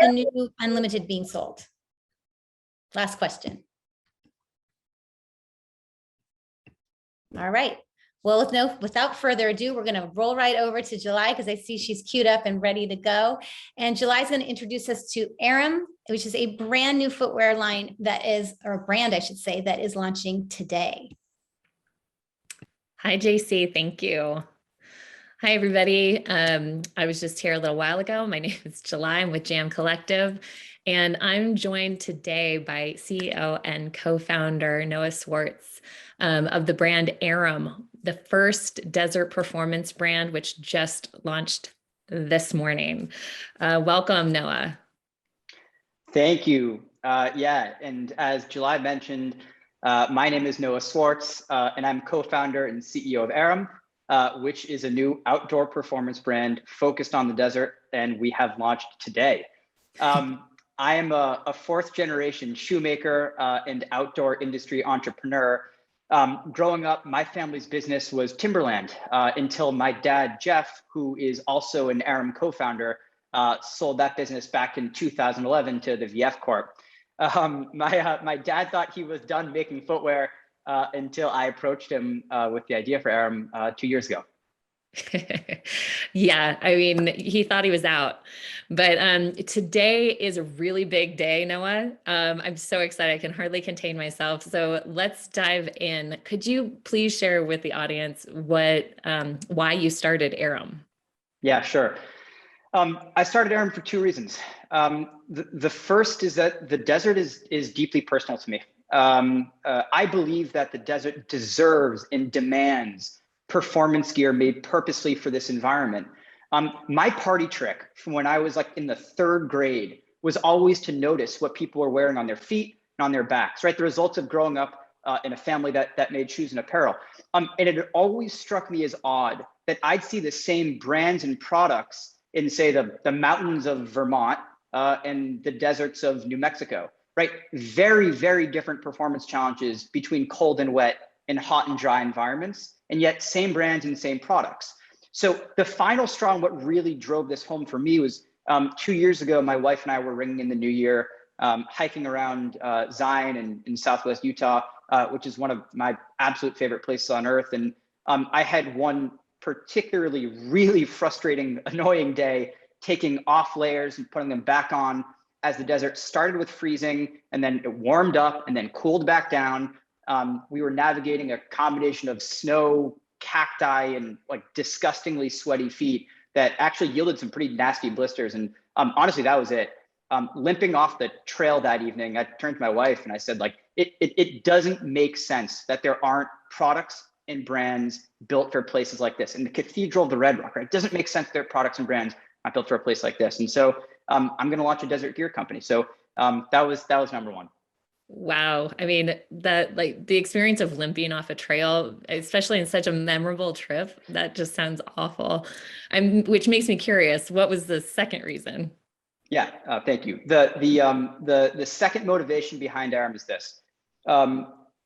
the new unlimited being sold? Last question. All right. Well, without further ado, we're going to roll right over to July because I see she's queued up and ready to go. And July is going to introduce us to Erem, which is a brand new footwear line that is, or a brand, I should say, that is launching today. Hi, JC. Thank you. Hi, everybody. I was just here a little while ago. My name is July. I'm with Jam Collective, and I'm joined today by CEO and co-founder Noah Swartz of the brand Erem, the first desert performance brand, which just launched this morning. Welcome, Noah. Thank you. Yeah, and as July mentioned, my name is Noah Swartz, and I'm co-founder and CEO of Erem, which is a new outdoor performance brand focused on the desert, and we have launched today. I am a fourth generation shoemaker and outdoor industry entrepreneur. Growing up, my family's business was timberland until my dad, Jeff, who is also an Erem co-founder, sold that business back in 2011 to the VF Corp. My dad thought he was done making footwear until I approached him with the idea for Erem 2 years ago. Yeah, I mean, he thought he was out, but today is a really big day, Noah. I'm so excited. I can hardly contain myself. So let's dive in. Could you please share with the audience why you started Erem? Yeah, sure. I started Erem for two reasons. The first is that the desert is deeply personal to me. I believe that the desert deserves and demands performance gear made purposely for this environment. My party trick from when I was like in the third grade was always to notice what people were wearing on their feet and on their backs, right? The results of growing up in a family that made shoes and apparel. And it had always struck me as odd that I'd see the same brands and products in, say, the mountains of Vermont and the deserts of New Mexico, right? Very, very different performance challenges between cold and wet and hot and dry environments, and yet same brands and same products. So the final straw and what really drove this home for me was 2 years ago, my wife and I were ringing in the new year, hiking around Zion in Southwest Utah, which is one of my absolute favorite places on earth. And I had one particularly really frustrating, annoying day taking off layers and putting them back on as the desert started with freezing and then it warmed up and then cooled back down. We were navigating a combination of snow, cacti, and like disgustingly sweaty feet that actually yielded some pretty nasty blisters. And honestly, that was it. Limping off the trail that evening, I turned to my wife and I said, like, it doesn't make sense that there aren't products and brands built for places like this. In the Cathedral of the Red Rock, right? It doesn't make sense that there are products and brands not built for a place like this. And so I'm going to launch a desert gear company. So that was number one. Wow. I mean, the experience of limping off a trail, especially in such a memorable trip, that just sounds awful. Which makes me curious, what was the second reason? Yeah, thank you. The second motivation behind Erem is this.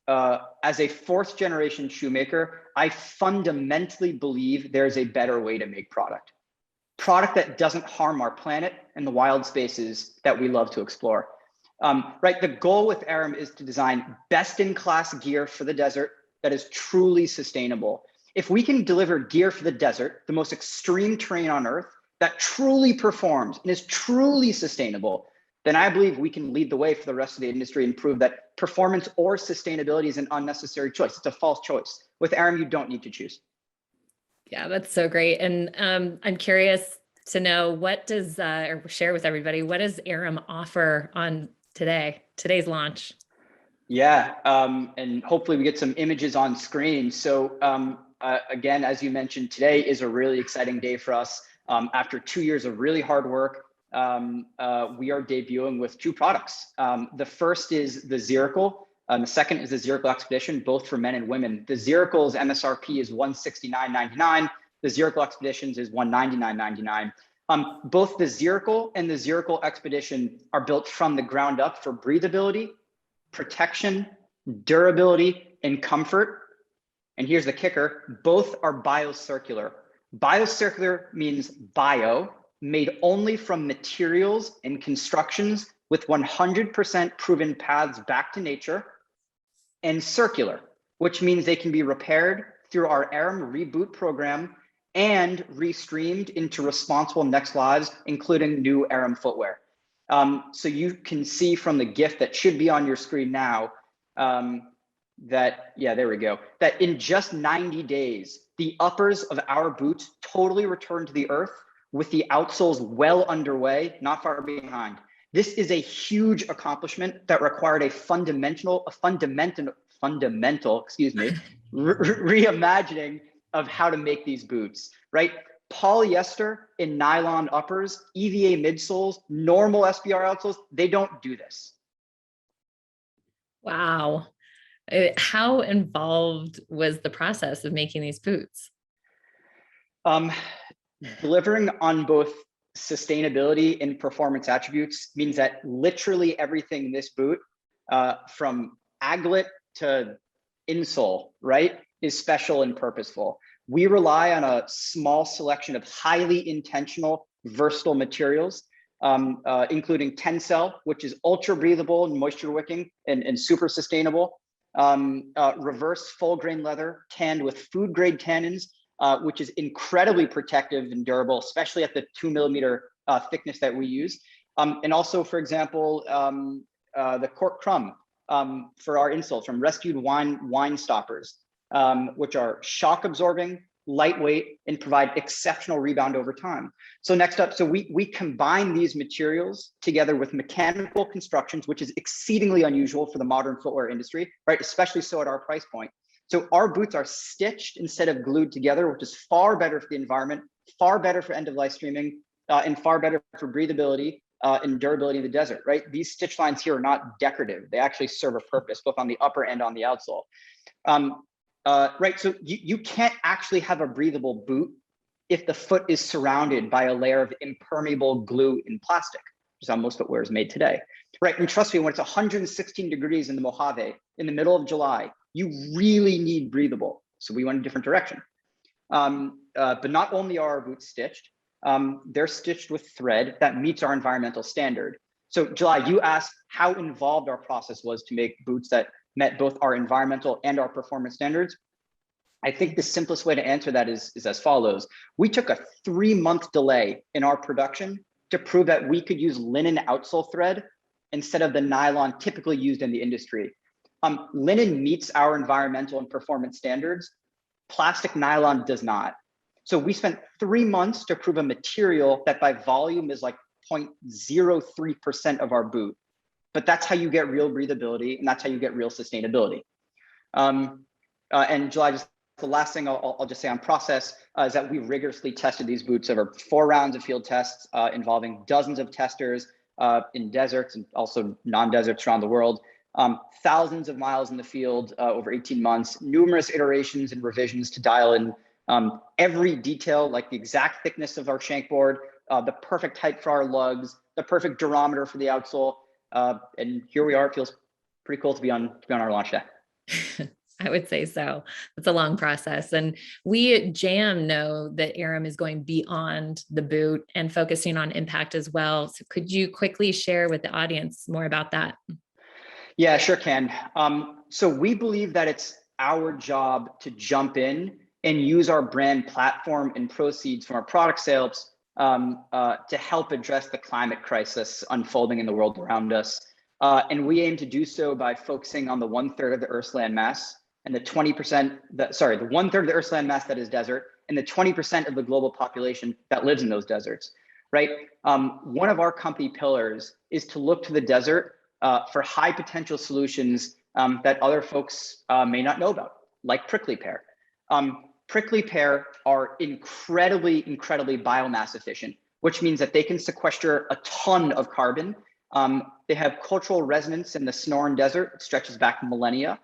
As a fourth generation shoemaker, I fundamentally believe there's a better way to make product that doesn't harm our planet and the wild spaces that we love to explore. Right, the goal with Erem is to design best-in-class gear for the desert that is truly sustainable. If we can deliver gear for the desert, the most extreme terrain on Earth, that truly performs and is truly sustainable, then I believe we can lead the way for the rest of the industry and prove that performance or sustainability is an unnecessary choice. It's a false choice. With Erem, you don't need to choose. Yeah, that's so great. And I'm curious to know, or share with everybody, what does Erem offer on today's launch? Yeah, and hopefully we get some images on screen. So again, as you mentioned, today is a really exciting day for us. After 2 years of really hard work, we are debuting with two products. The first is the Ziracle. The second is the Ziracle Expedition, both for men and women. The Ziracle's MSRP is $169.99. The Ziracle Expeditions is $199.99. Both the Ziracle and the Ziracle Expedition are built from the ground up for breathability, protection, durability, and comfort. And here's the kicker, both are biocircular. Biocircular means bio, made only from materials and constructions with 100% proven paths back to nature, and circular, which means they can be repaired through our Erem reboot program and restreamed into responsible next lives, including new Erem footwear. So you can see from the GIF that should be on your screen now, that, yeah, there we go, that in just 90 days, the uppers of our boots totally returned to the earth with the outsoles well underway, not far behind. This is a huge accomplishment that required a fundamental, excuse me, reimagining of how to make these boots, right? Polyester and nylon uppers, EVA midsoles, normal SBR outsoles, they don't do this. Wow. How involved was the process of making these boots? Delivering on both sustainability and performance attributes means that literally everything in this boot, from aglet to insole, right, is special and purposeful. We rely on a small selection of highly intentional, versatile materials, including Tencel, which is ultra breathable and moisture wicking and super sustainable. Reverse full grain leather tanned with food grade tannins, which is incredibly protective and durable, especially at the 2 millimeter thickness that we use. And also, for example, the cork crumb for our insoles from rescued wine stoppers, which are shock absorbing, lightweight, and provide exceptional rebound over time. So next up, so we combine these materials together with mechanical constructions, which is exceedingly unusual for the modern footwear industry, right? Especially so at our price point. So our boots are stitched instead of glued together, which is far better for the environment, far better for end-of-life streaming, and far better for breathability and durability in the desert, right? These stitch lines here are not decorative. They actually serve a purpose, both on the upper and on the outsole. Right, so you can't actually have a breathable boot if the foot is surrounded by a layer of impermeable glue and plastic, which is how most footwear is made today. Right, and trust me, when it's 116 degrees in the Mojave in the middle of July, you really need breathable. So we went a different direction. But not only are our boots stitched, they're stitched with thread that meets our environmental standard. So July, you asked how involved our process was to make boots that met both our environmental and our performance standards. I think the simplest way to answer that is as follows. We took a 3-month delay in our production to prove that we could use linen outsole thread instead of the nylon typically used in the industry. Linen meets our environmental and performance standards. Plastic nylon does not. So we spent 3 months to prove a material that by volume is like 0.03% of our boot. But that's how you get real breathability, and that's how you get real sustainability. And July, just the last thing I'll just say on process is that we rigorously tested these boots over 4 rounds of field tests involving dozens of testers in deserts and also non-deserts around the world, thousands of miles in the field over 18 months, numerous iterations and revisions to dial in every detail, like the exact thickness of our shank board, the perfect height for our lugs, the perfect durometer for the outsole. And here we are. It feels pretty cool to be on our launch day. I would say so. It's a long process. And we at JAM know that Erem is going beyond the boot and focusing on impact as well. So could you quickly share with the audience more about that? Yeah, sure can. So we believe that it's our job to jump in and use our brand platform and proceeds from our product sales to help address the climate crisis unfolding in the world around us. And we aim to do so by focusing on the 1/3 of the Earth's land mass and the 20%, the 1/3 of the Earth's land mass that is desert and the 20% of the global population that lives in those deserts, right? One of our company pillars is to look to the desert for high potential solutions that other folks may not know about, like prickly pear. Prickly pear are incredibly biomass efficient, which means that they can sequester a ton of carbon. They have cultural resonance in the Sonoran Desert. It stretches back millennia.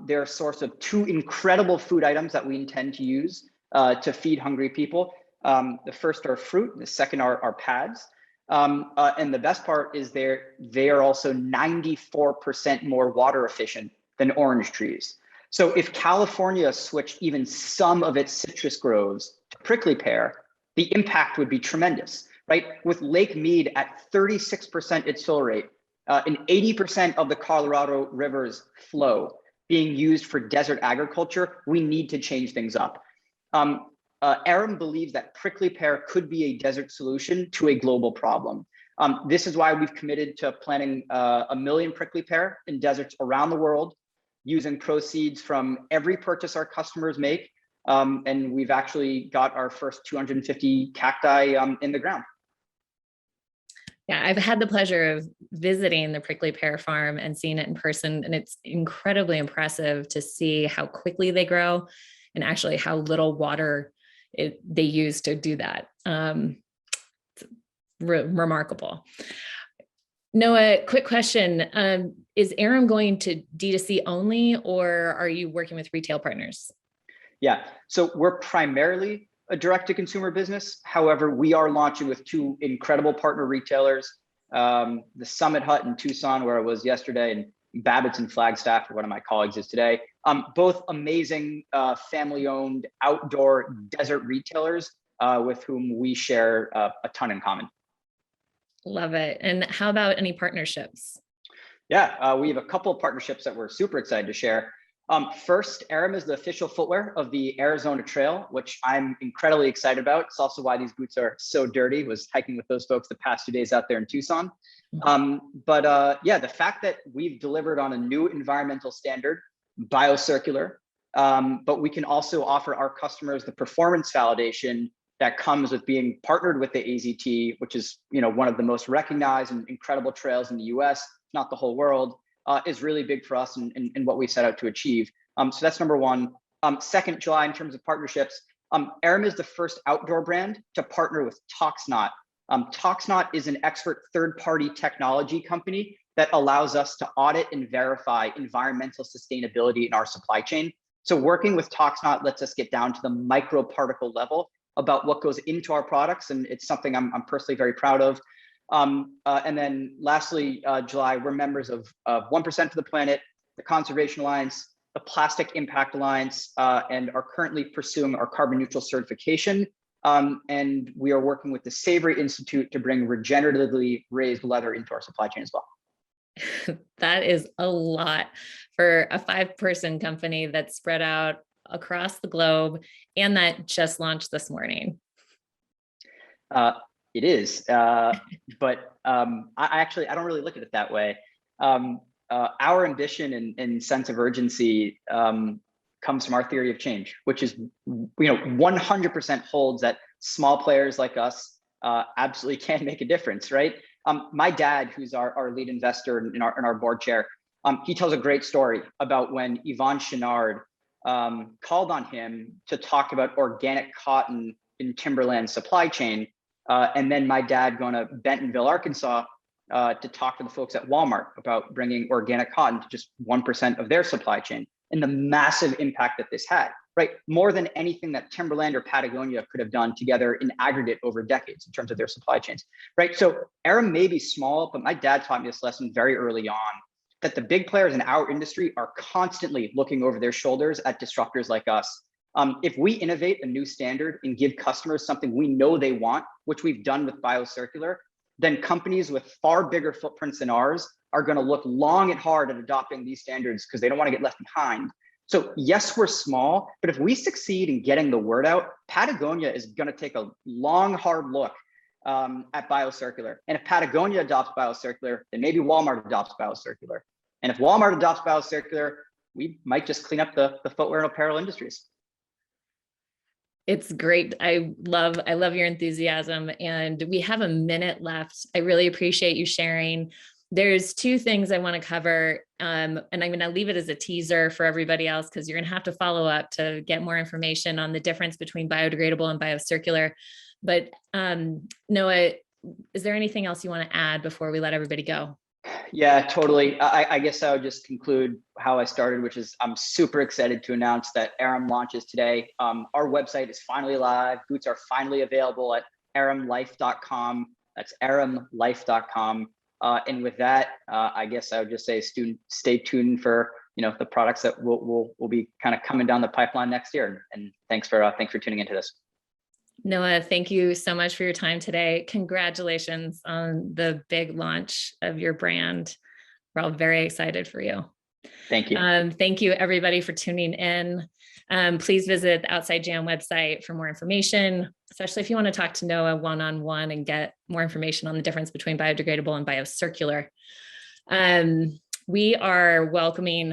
They're a source of 2 incredible food items that we intend to use to feed hungry people. The first are fruit, the second are pads. And the best part is they are also 94% more water efficient than orange trees. So if California switched even some of its citrus groves to prickly pear, the impact would be tremendous, right? With Lake Mead at 36% its fill rate, and 80% of the Colorado River's flow being used for desert agriculture, we need to change things up. Erem believes that prickly pear could be a desert solution to a global problem. This is why we've committed to planting 1 million prickly pear in deserts around the world, using proceeds from every purchase our customers make. And we've actually got our first 250 cacti in the ground. Yeah, I've had the pleasure of visiting the prickly pear farm and seeing it in person, and it's incredibly impressive to see how quickly they grow and actually how little water they use to do that. It's remarkable. Noah, quick question. Is Erem going to D2C only, or are you working with retail partners? Yeah, so we're primarily a direct-to-consumer business. However, we are launching with 2 incredible partner retailers, the Summit Hut in Tucson, where I was yesterday, and Babbitt's in Flagstaff, where one of my colleagues is today. Both amazing family-owned outdoor desert retailers with whom we share a ton in common. Love it. And how about any partnerships? Yeah, we have a couple of partnerships that we're super excited to share. First, Erem is the official footwear of the Arizona Trail, which I'm incredibly excited about. It's also why these boots are so dirty. Was hiking with those folks the past 2 days out there in Tucson. Yeah, the fact that we've delivered on a new environmental standard, biocircular, but we can also offer our customers the performance validation that comes with being partnered with the AZT, which is one of the most recognized and incredible trails in the US, not the whole world. Is really big for us and what we set out to achieve. So that's number one. Second, July, in terms of partnerships, Erem is the first outdoor brand to partner with Toxnot. Toxnot is an expert third-party technology company that allows us to audit and verify environmental sustainability in our supply chain. So working with Toxnot lets us get down to the microparticle level about what goes into our products, and it's something I'm personally very proud of. And then lastly, July, we're members of 1% for the Planet, the Conservation Alliance, the Plastic Impact Alliance, and are currently pursuing our carbon neutral certification. And we are working with the Savory Institute to bring regeneratively raised leather into our supply chain as well. That is a lot for a 5-person company that's spread out across the globe and that just launched this morning. It is, but I don't really look at it that way. Our ambition and sense of urgency comes from our theory of change, which is, 100% holds that small players like us absolutely can make a difference, right? My dad, who's our lead investor in our board chair, he tells a great story about when Yvon Chouinard called on him to talk about organic cotton in timberland supply chain. And then my dad going to Bentonville, Arkansas, to talk to the folks at Walmart about bringing organic cotton to just 1% of their supply chain, and the massive impact that this had, right? More than anything that Timberland or Patagonia could have done together in aggregate over decades in terms of their supply chains, right? So Erem may be small, but my dad taught me this lesson very early on, that the big players in our industry are constantly looking over their shoulders at disruptors like us. If we innovate a new standard and give customers something we know they want, which we've done with biocircular, then companies with far bigger footprints than ours are going to look long and hard at adopting these standards because they don't want to get left behind. So yes, we're small, but if we succeed in getting the word out, Patagonia is going to take a long, hard look at biocircular. And if Patagonia adopts biocircular, then maybe Walmart adopts biocircular. And if Walmart adopts biocircular, we might just clean up the footwear and apparel industries. It's great. I love your enthusiasm, and we have a minute left. I really appreciate you sharing. There's 2 things I want to cover, and I'm going to leave it as a teaser for everybody else because you're going to have to follow up to get more information on the difference between biodegradable and biocircular. But Noah, is there anything else you want to add before we let everybody go? Yeah, totally. I guess I would just conclude how I started, which is I'm super excited to announce that Erem launches today. Our website is finally live. Boots are finally available at eremlife.com. That's eremlife.com. And with that, I guess I would just say stay tuned for the products that will be kind of coming down the pipeline next year. And thanks for tuning into this. Noah, thank you so much for your time today. Congratulations on the big launch of your brand. We're all very excited for you. Thank you. Thank you everybody for tuning in. Please visit the Outside Jam website for more information, especially if you want to talk to Noah one-on-one and get more information on the difference between biodegradable and biocircular. We are welcoming